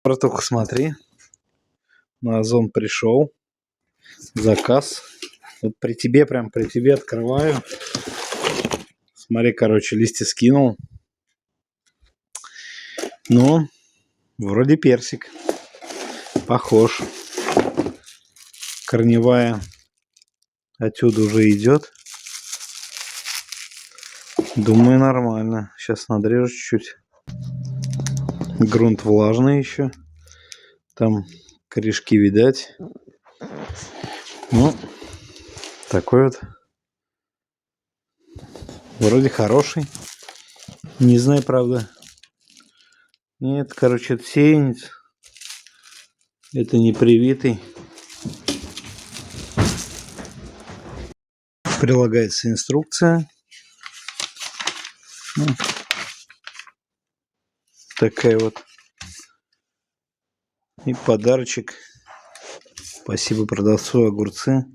Братуха, смотри, на Озон пришел заказ. Вот при тебе открываю. Смотри, короче, листья скинул. Ну, вроде персик. Похож. Корневая отсюда уже идет. Думаю, нормально. Сейчас надрежу чуть-чуть. Грунт влажный еще. Там корешки видать. Ну, такой вот. Вроде хороший. Не знаю, правда. Нет, короче, это сеянец. Это не привитый. Прилагается инструкция. Такая вот. И подарочек. Спасибо продавцу, огурцы.